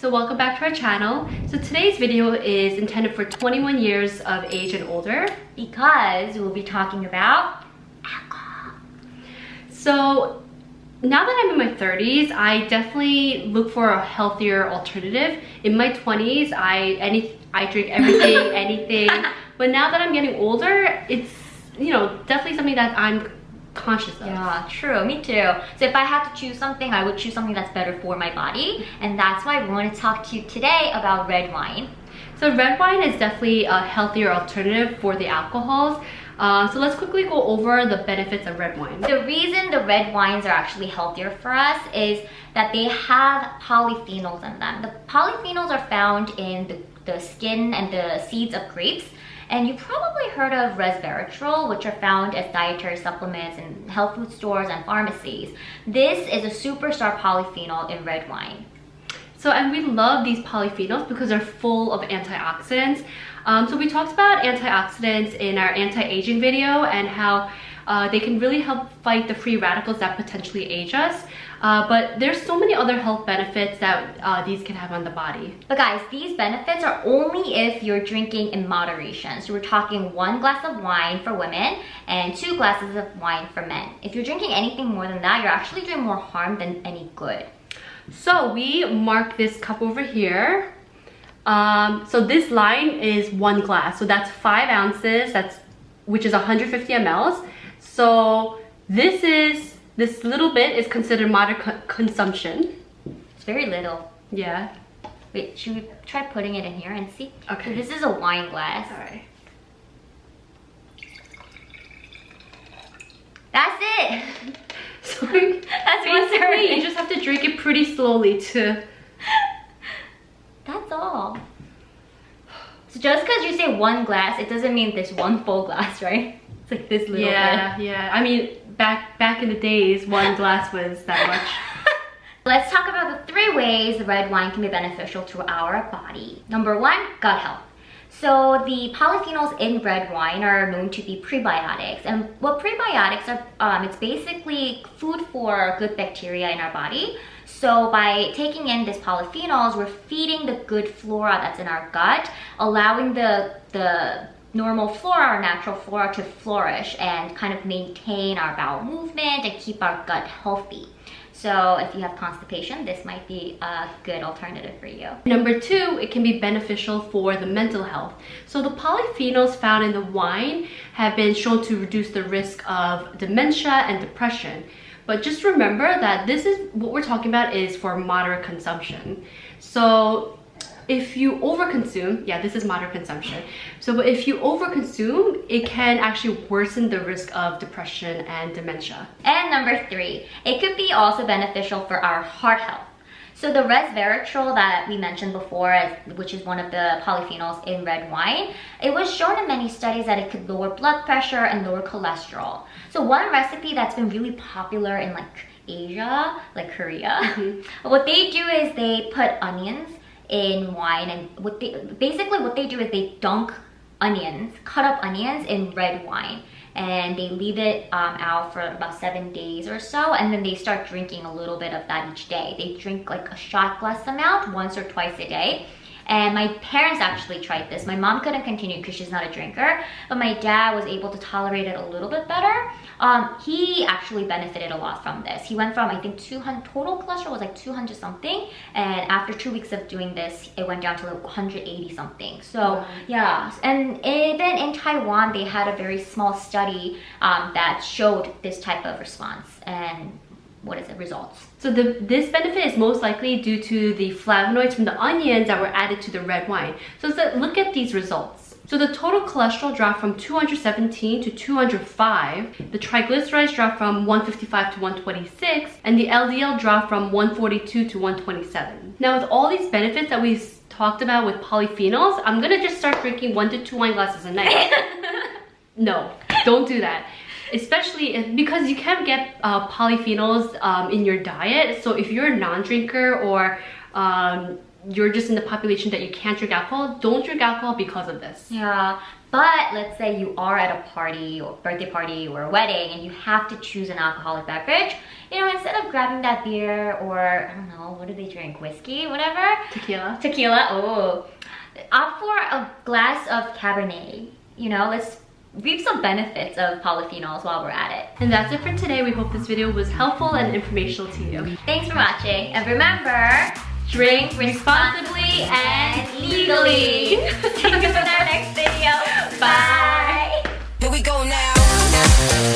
So welcome back to our channel. So today's video is intended for 21 years of age and older because we'll be talking about alcohol. So now that I'm in my 30s, I definitely look for a healthier alternative. In my 20s, I drink everything, anything. But now that I'm getting older, it's, definitely something that I'm conscious of. Yeah, true. Me too. So if I had to choose something, I would choose something that's better for my body. And that's why we want to talk to you today about red wine. So red wine is definitely a healthier alternative for the alcohols. So let's quickly go over the benefits of red wine. The reason the red wines are actually healthier for us is that they have polyphenols in them. The polyphenols are found in the skin and the seeds of grapes. And you probably heard of resveratrol, which are found as dietary supplements in health food stores and pharmacies. This is a superstar polyphenol in red wine. So, and we love these polyphenols because they're full of antioxidants. So we talked about antioxidants in our anti-aging video and how they can really help fight the free radicals that potentially age us. But there's so many other health benefits that these can have on the body. But guys, these benefits are only if you're drinking in moderation. So we're talking 1 glass of wine for women and 2 glasses of wine for men. If you're drinking anything more than that, you're actually doing more harm than any good. So we mark this cup over here. So this line is 1 glass. So that's 5 ounces, which is 150 mLs. So this little bit is considered moderate consumption. It's very little. Yeah. Wait, should we try putting it in here and see? Okay. So this is a wine glass. All right. That's it. So That's basically, you just have to drink it pretty slowly to... That's all. So just because you say 1 glass, it doesn't mean this 1 full glass, right? It's like this little bit. Yeah. I mean, back in the days, 1 glass was that much. Let's talk about the 3 ways the red wine can be beneficial to our body. Number 1, gut health. So the polyphenols in red wine are known to be prebiotics. And what prebiotics are, it's basically food for good bacteria in our body. So by taking in these polyphenols, we're feeding the good flora that's in our gut, allowing the normal flora or natural flora to flourish and kind of maintain our bowel movement and keep our gut healthy. So if you have constipation, this might be a good alternative for you. Number 2, it can be beneficial for the mental health. So the polyphenols found in the wine have been shown to reduce the risk of dementia and depression. But just remember that this is what we're talking about is for moderate consumption. So if you overconsume, this is moderate consumption. So if you overconsume, it can actually worsen the risk of depression and dementia. And number 3, it could be also beneficial for our heart health. So the resveratrol that we mentioned before, which is one of the polyphenols in red wine, it was shown in many studies that it could lower blood pressure and lower cholesterol. So one recipe that's been really popular in like Asia, like Korea, what they do is they put onions in wine, and what they do is they dunk onions, cut up onions in red wine, and they leave it out for about 7 days or so, and then they start drinking a little bit of that each day. They drink like a shot glass amount once or twice a day. And my parents actually tried this. My mom couldn't continue because she's not a drinker, but my dad was able to tolerate it a little bit better. He actually benefited a lot from this. He went from, I think, 200, total cholesterol was like 200 something, and after 2 weeks of doing this, it went down to like 180 something. So yeah, and even in Taiwan, they had a very small study that showed this type of response. And results. So this benefit is most likely due to the flavonoids from the onions that were added to the red wine. So look at these results. So the total cholesterol dropped from 217 to 205. The triglycerides dropped from 155 to 126. And the LDL dropped from 142 to 127. Now with all these benefits that we talked about with polyphenols, I'm gonna just start drinking 1 to 2 wine glasses a night. No, don't do that. Especially because you can't get polyphenols in your diet. So if you're a non-drinker or you're just in the population that you can't drink alcohol, don't drink alcohol because of this. Yeah, But let's say you are at a party or birthday party or a wedding and you have to choose an alcoholic beverage, you know, instead of grabbing that beer or, I don't know, what do they drink? Whiskey, whatever? Tequila. Tequila, oh. Opt for a glass of Cabernet. You know, let's reap some benefits of polyphenols while we're at it. And that's it for today. We hope this video was helpful and informational to you. Thanks for watching, and remember, drink responsibly and legally. See you in our next video. Bye. Here we go now.